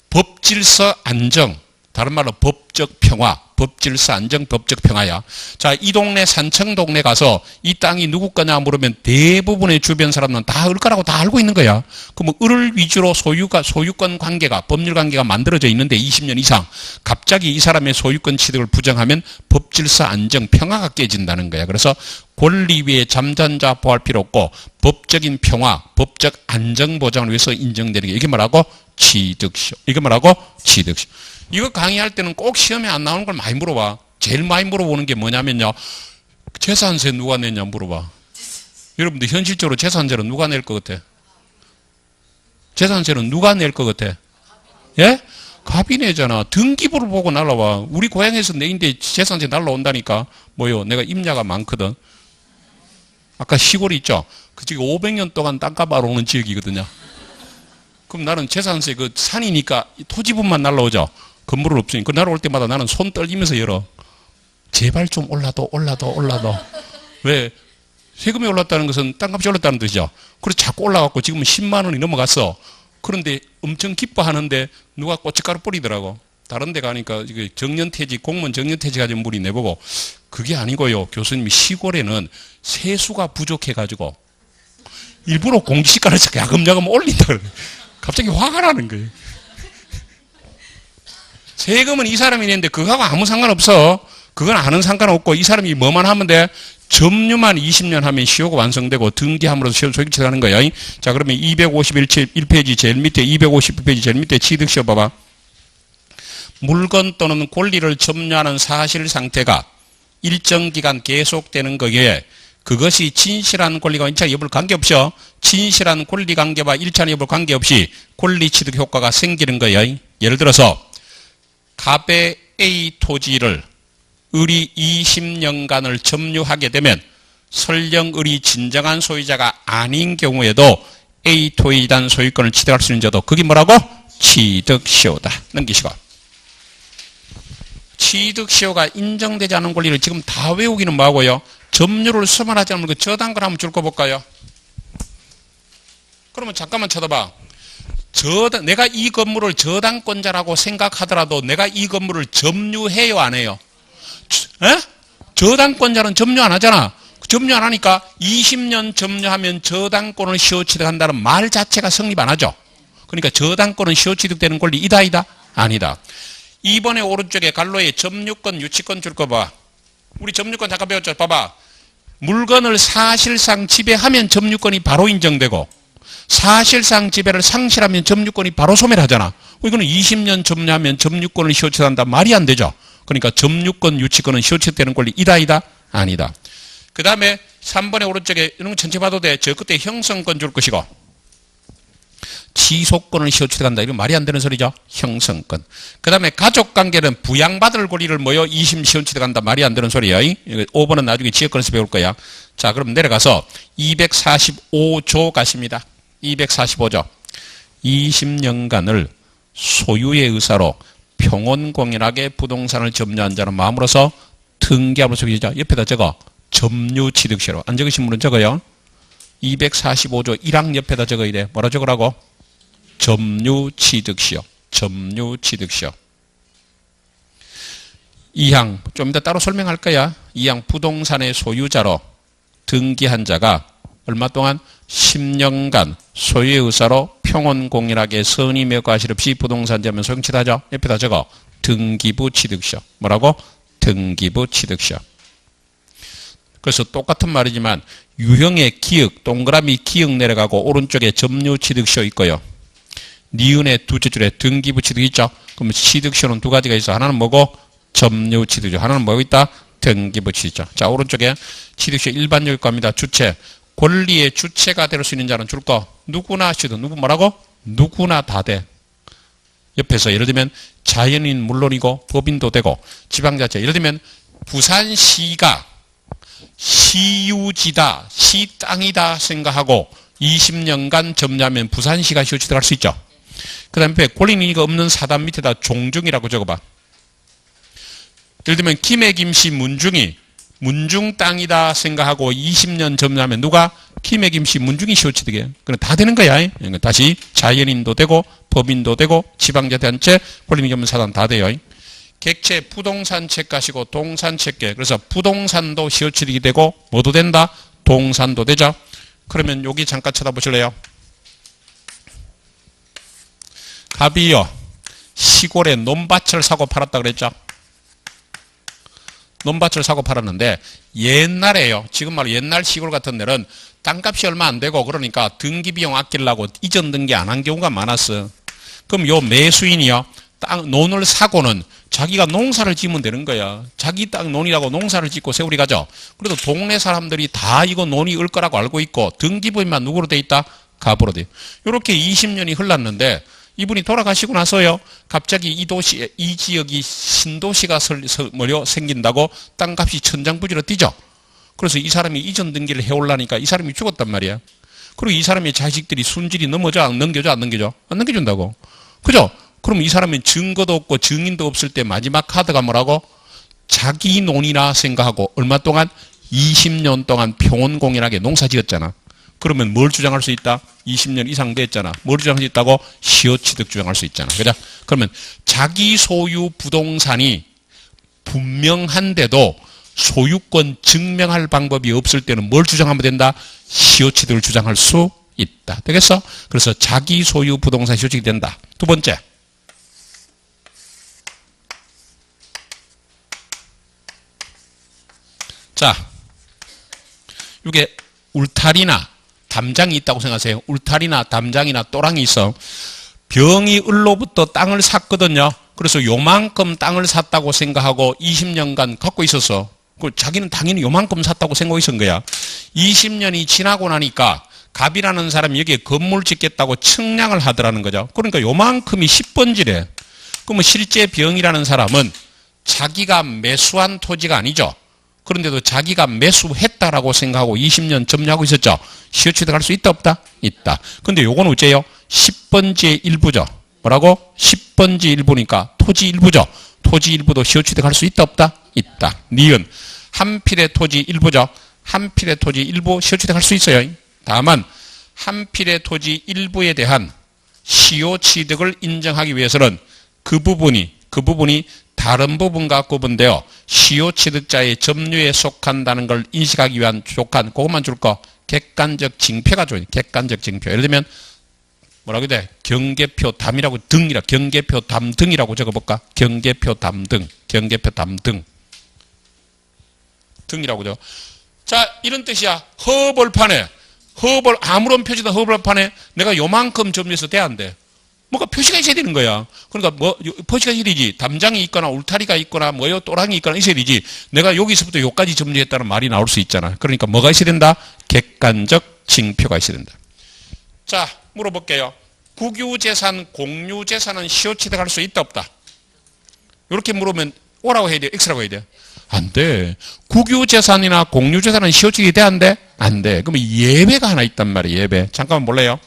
법질서 안정. 다른 말로 법적 평화. 법질서 안정, 법적 평화야. 자, 이 동네 산청 동네 가서 이 땅이 누구 거냐 물으면 대부분의 주변 사람은 다 을 거라고 다 알고 있는 거야. 그럼 을을 위주로 소유권 관계가, 법률 관계가 만들어져 있는데 20년 이상 갑자기 이 사람의 소유권 취득을 부정하면 법질서 안정, 평화가 깨진다는 거야. 그래서 권리 위에 잠잔 자 보호할 필요 없고 법적인 평화, 법적 안정 보장을 위해서 인정되는 게 이게 뭐라고? 취득시효. 이게 뭐라고? 취득시효. 이거 강의할 때는 꼭 시험에 안 나오는 걸 많이 물어봐. 제일 많이 물어보는 게 뭐냐면요. 재산세 누가 냈냐 물어봐. 여러분들 현실적으로 재산세는 누가 낼 것 같아? 재산세는 누가 낼 것 같아? 예? 갑이 내잖아. 등기부를 보고 날라와. 우리 고향에서 내인데 재산세 날라온다니까. 뭐요? 내가 임야가 많거든. 아까 시골이 있죠? 그쪽이 500년 동안 땅값 알아오는 지역이거든요. 그럼 나는 재산세 그 산이니까 토지분만 날라오죠. 건물은 없으니까. 그 날아올 때마다 나는 손 떨리면서 열어. 제발 좀 올라도. 왜? 세금이 올랐다는 것은 땅값이 올랐다는 뜻이죠. 그래서 자꾸 올라갔고 지금은 10만 원이 넘어갔어. 그런데 엄청 기뻐하는데 누가 고춧가루 뿌리더라고. 다른 데 가니까 정년퇴직, 공무원 정년퇴직 가진 분이 내보고 그게 아니고요. 교수님이 시골에는 세수가 부족해가지고 일부러 공시가를 야금야금 올린다 그래. 갑자기 화가 나는 거예요. 세금은 이 사람이 내는데 그거하고 아무 상관없어. 그건 아는 상관없고 이 사람이 뭐만 하면 돼? 점유만 20년 하면 시효가 완성되고 등기함으로써 소유권 취득하는 거야. 자, 그러면 251페이지 제일 밑에 251페이지 제일 밑에 취득시효 봐봐. 물건 또는 권리를 점유하는 사실 상태가 일정 기간 계속되는 거기에 그것이 진실한 권리가 일차 여부를 관계없이 진실한 권리 관계와 일차 여부를 관계없이 권리 취득 효과가 생기는 거예요. 예를 들어서 갑의 A 토지를 을이 20년간을 점유하게 되면 설령 을이 진정한 소유자가 아닌 경우에도 A 토지에 대한 소유권을 취득할 수 있는 자도 그게 뭐라고? 취득시효다. 넘기시고. 취득시효가 인정되지 않은 권리를 지금 다 외우기는 뭐하고요? 점유를 수반하지 않는 그 저당권 한번 줄 거 볼까요? 그러면 잠깐만 쳐다봐. 내가 이 건물을 저당권자라고 생각하더라도 내가 이 건물을 점유해요, 안 해요? 에? 저당권자는 점유 안 하잖아. 점유 안 하니까 20년 점유하면 저당권을 시효취득한다는 말 자체가 성립 안 하죠. 그러니까 저당권은 시효취득되는 권리 이다, 이다? 아니다. 이번에 오른쪽에 갈로에 점유권, 유치권 줄 거 봐. 우리 점유권 잠깐 배웠죠? 봐봐. 물건을 사실상 지배하면 점유권이 바로 인정되고 사실상 지배를 상실하면 점유권이 바로 소멸하잖아. 이거는 20년 점유하면 점유권을 시효취득한다. 말이 안 되죠. 그러니까 점유권, 유치권은 시효취득되는 권리 이다, 이다? 아니다. 그 다음에 3번의 오른쪽에 이런 거 전체 봐도 돼. 저 끝에 형성권 줄 것이고 지속권을 시효취득한다. 이건 말이 안 되는 소리죠. 형성권. 그 다음에 가족관계는 부양받을 권리를 뭐요? 2심 시효취득한다. 말이 안 되는 소리예요. 5번은 나중에 지역권에서 배울 거야. 자, 그럼 내려가서 245조 가십니다. 245조. 20년간을 소유의 의사로 평온공연하게 부동산을 점유한 자는 마음으로서 등기함으로 적이자. 옆에다 적어. 점유취득시효로. 안 적으신 분은 적어요. 245조 1항 옆에다 적어야 돼. 뭐라 적으라고? 점유취득시효. 점유취득시효. 2항 좀 이따 따로 설명할 거야. 2항 부동산의 소유자로 등기한 자가 얼마 동안 10년간 소유의 의사로 평온공연하게 선임의 과실 없이 부동산 점유 소유취득하죠. 옆에다 적어. 등기부 취득시효. 뭐라고? 등기부 취득시효. 그래서 똑같은 말이지만 유형의 기역, 동그라미 기역 내려가고 오른쪽에 점유취득시효 있고요. 니은의 두째 줄에 등기부취득 있죠. 그럼 취득시효는 두 가지가 있어. 하나는 뭐고? 점유취득이죠. 하나는 뭐고 있다? 등기부취득이죠. 자, 오른쪽에 취득시효 일반 요건입니다. 주체. 권리의 주체가 될 수 있는 자는 줄 거. 누구나 취득. 누구 뭐라고? 누구나 다 돼. 옆에서 예를 들면 자연인 물론이고 법인도 되고 지방자치. 예를 들면 부산시가 시유지다, 시 땅이다 생각하고 20년간 점유하면 부산시가 시효 취득할 수 있죠. 그 다음에 권리인이가 없는 사단 밑에다 종중이라고 적어봐. 예를 들면 김해, 김씨, 문중이 문중 땅이다 생각하고 20년 점유하면 누가? 김해, 김씨, 문중이 시효 취득이에요. 그럼 다 되는 거야. 다시 자연인도 되고 법인도 되고 지방자치단체, 권리인이 없는 사단 다 돼요. 객체 부동산 채가시고 동산 채계. 그래서 부동산도 시효 취득이 되고 뭐도 된다? 동산도 되죠. 그러면 여기 잠깐 쳐다보실래요? 갑이요. 시골에 논밭을 사고 팔았다 그랬죠. 논밭을 사고 팔았는데 옛날에요. 지금 말로 옛날 시골 같은 데는 땅값이 얼마 안 되고 그러니까 등기비용 아끼려고 이전 등기 안 한 경우가 많았어. 그럼 요 매수인이요. 논을 사고는 자기가 농사를 지으면 되는 거야. 자기 땅 논이라고 농사를 짓고 세월이 가죠. 그래도 동네 사람들이 다 이거 논이 을 거라고 알고 있고 등기부인만 누구로 돼 있다? 갑으로 돼. 이렇게 20년이 흘렀는데 이분이 돌아가시고 나서요. 갑자기 이 지역이 신도시가 생긴다고 땅값이 천장부지로 뛰죠. 그래서 이 사람이 이전 등기를 해오려니까 이 사람이 죽었단 말이야. 그리고 이 사람의 자식들이 순질이 넘겨줘? 안 넘겨줘? 안 넘겨줘? 안 넘겨준다고. 그죠? 그럼 이 사람은 증거도 없고 증인도 없을 때 마지막 카드가 뭐라고? 자기 논이나 생각하고 얼마 동안? 20년 동안 평온공연하게 농사 지었잖아. 그러면 뭘 주장할 수 있다? 20년 이상 됐잖아. 뭘 주장할 수 있다고? 시효취득 주장할 수 있잖아. 그죠? 그러면 자기 소유 부동산이 분명한데도 소유권 증명할 방법이 없을 때는 뭘 주장하면 된다? 시효취득을 주장할 수 있다. 되겠어? 그래서 자기 소유 부동산 시효취득이 된다. 두 번째. 자, 이게 울타리나 담장이 있다고 생각하세요. 울타리나 담장이나 또랑이 있어. 병이 을로부터 땅을 샀거든요. 그래서 요만큼 땅을 샀다고 생각하고 20년간 갖고 있었어. 자기는 당연히 요만큼 샀다고 생각하고 있은 거야. 20년이 지나고 나니까 갑이라는 사람이 여기에 건물 짓겠다고 측량을 하더라는 거죠. 그러니까 요만큼이 10번지래. 그러면 실제 병이라는 사람은 자기가 매수한 토지가 아니죠. 그런데도 자기가 매수했다라고 생각하고 20년 점유하고 있었죠. 시효취득할 수 있다 없다? 있다. 근데 요건 어째요? 10번지의 일부죠. 뭐라고? 10번지 일부니까 토지 일부죠. 토지 일부도 시효취득할 수 있다 없다? 있다. 니은 한 필의 토지 일부죠. 한 필의 토지 일부 시효취득할 수 있어요. 다만 한 필의 토지 일부에 대한 시효취득을 인정하기 위해서는 그 부분이 다른 부분과 구분되어 시효취득자의 점유에 속한다는 걸 인식하기 위한 조건, 그것만 줄 거. 객관적 징표가 줘요. 객관적 징표. 예를 들면 뭐라고 돼? 경계표 담이라고 등이라 경계표 담 등이라고 적어볼까? 경계표 담 등. 경계표 담 등. 등이라고 적어. 자, 이런 뜻이야. 허벌판에 아무런 표시도 허벌판에 내가 요만큼 점유해서 돼 안 돼? 뭔가 표시가 있어야 되는 거야. 그러니까 뭐 표시가 있어야 되지. 담장이 있거나 울타리가 있거나 뭐요 또랑이 있거나 있어야 되지. 내가 여기서부터 여기까지 점유했다는 말이 나올 수 있잖아. 그러니까 뭐가 있어야 된다? 객관적 징표가 있어야 된다. 자, 물어볼게요. 국유재산, 공유재산은 시효취득할 수 있다 없다? 이렇게 물으면 O라고 해야 돼? X라고 해야 돼? 안 돼. 국유재산이나 공유재산은 시효취득이 돼? 안 돼? 안 돼. 그러면 예배가 하나 있단 말이에요. 예배. 잠깐만 볼래요?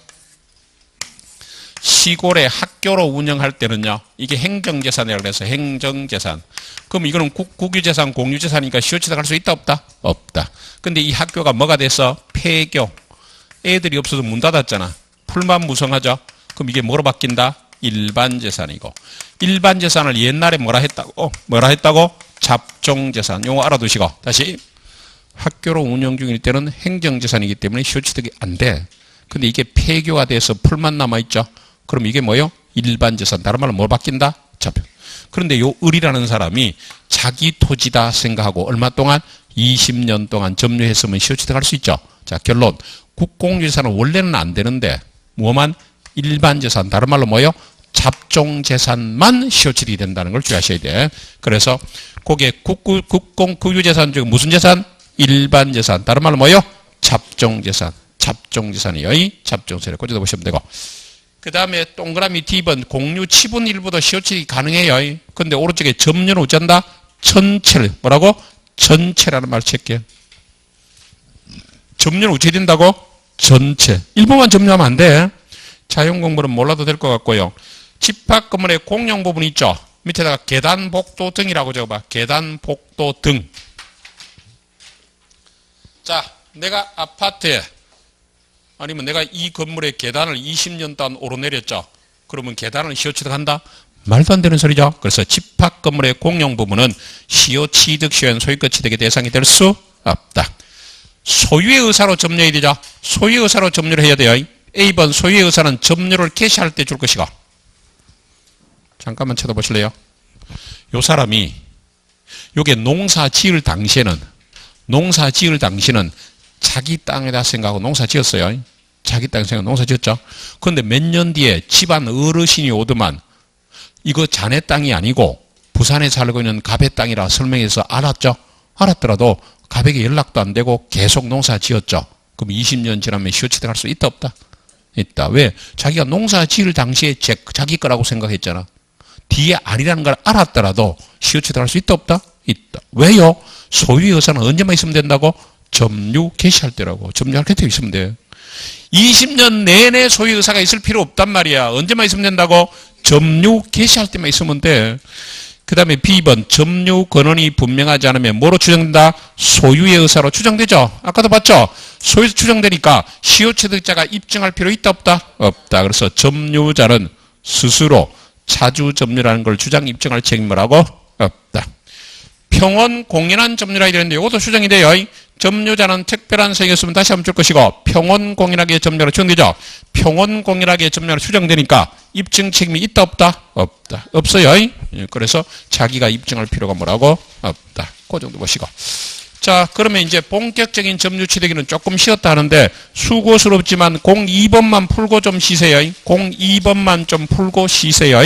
시골에 학교로 운영할 때는요, 이게 행정재산이라고 해서 행정재산. 그럼 이거는 국유재산, 공유재산이니까 시효취득할 수 있다 없다? 없다. 근데 이 학교가 뭐가 됐어? 폐교. 애들이 없어서 문 닫았잖아. 풀만 무성하죠? 그럼 이게 뭐로 바뀐다? 일반재산이고. 일반재산을 옛날에 뭐라 했다고? 잡종재산. 요거 알아두시고. 다시. 학교로 운영 중일 때는 행정재산이기 때문에 시효취득이 안 돼. 근데 이게 폐교가 돼서 풀만 남아있죠? 그럼 이게 뭐요? 일반재산. 다른 말로 뭘 바뀐다? 잡혀. 그런데 요 을이라는 사람이 자기 토지다 생각하고 얼마 동안? 20년 동안 점유했으면 시효취득할 수 있죠. 자, 결론. 국공유재산은 원래는 안 되는데 뭐만? 일반 재산, 다른 말로 뭐요? 잡종 재산만 시효 처리가 된다는 걸 주의하셔야 돼. 그래서 거기에 국공 국유재산 중 무슨 재산? 일반 재산, 다른 말로 뭐요? 잡종 재산. 잡종 재산이요. 잡종세를 꽂아서 보시면 되고. 그 다음에 동그라미 D번 공유 치분 일부도 시효 처리 가능해요. 근데 오른쪽에 점유는 어쩐다? 전체를 뭐라고? 전체라는 말 칠게요. 점유는 어떻게 된다고? 전체. 일부만 점유하면 안 돼. 자연 공부는 몰라도 될 것 같고요. 집합 건물의 공용 부분 있죠. 밑에다가 계단, 복도 등이라고 적어봐. 계단, 복도 등. 자, 내가 아파트에 아니면 내가 이 건물의 계단을 20년 동안 오르내렸죠. 그러면 계단을 시효 취득한다? 말도 안 되는 소리죠. 그래서 집합 건물의 공용 부분은 시효 취득 시효엔 소유권 취득의 대상이 될 수 없다. 소유의 의사로 점유해야 되죠. 소유의 의사로 점유를 해야 돼요. A번 소유의 의사는 점유를 개시할 때 줄 것이고. 잠깐만 쳐다보실래요? 요 사람이 요게 농사 지을 당시에는 자기 땅에다 생각하고 농사 지었어요. 자기 땅에 생각하고 농사 지었죠. 그런데 몇 년 뒤에 집안 어르신이 오더만 이거 자네 땅이 아니고 부산에 살고 있는 갑의 땅이라 설명해서 알았죠. 알았더라도 갑에게 연락도 안 되고 계속 농사 지었죠. 그럼 20년 지나면 시효 취득할 수 있다 없다? 있다. 왜? 자기가 농사 지을 당시에 자기 거라고 생각했잖아. 뒤에 아니라는 걸 알았더라도 시효 취득할 수 있다 없다? 있다. 왜요? 소유의 의사는 언제만 있으면 된다고? 점유 개시할 때라고. 점유할 때 있으면 돼. 20년 내내 소유의 의사가 있을 필요 없단 말이야. 언제만 있으면 된다고? 점유 개시할 때만 있으면 돼. 그 다음에 B번 점유 권한이 분명하지 않으면 뭐로 추정된다? 소유의 의사로 추정되죠. 아까도 봤죠? 소유에서 추정되니까 시효 취득자가 입증할 필요 있다 없다? 없다. 그래서 점유자는 스스로 차주 점유라는 걸 주장 입증할 책임을 하고 없다. 평원 공인한 점유라 이랬는데 이것도 추정이 돼요. 점유자는 특별한 사유였으면 다시 한번 줄 것이고 평원 공인하게 점유로 추정되죠. 평원 공인하게 점유로 추정되니까 입증 책임이 있다 없다? 없다. 없어요. 그래서 자기가 입증할 필요가 뭐라고? 없다. 그 정도 보시고. 자, 그러면 이제 본격적인 점유 취득에는 조금 쉬었다 하는데 수고스럽지만 02번만 풀고 좀 쉬세요. 02번만 좀 풀고 쉬세요.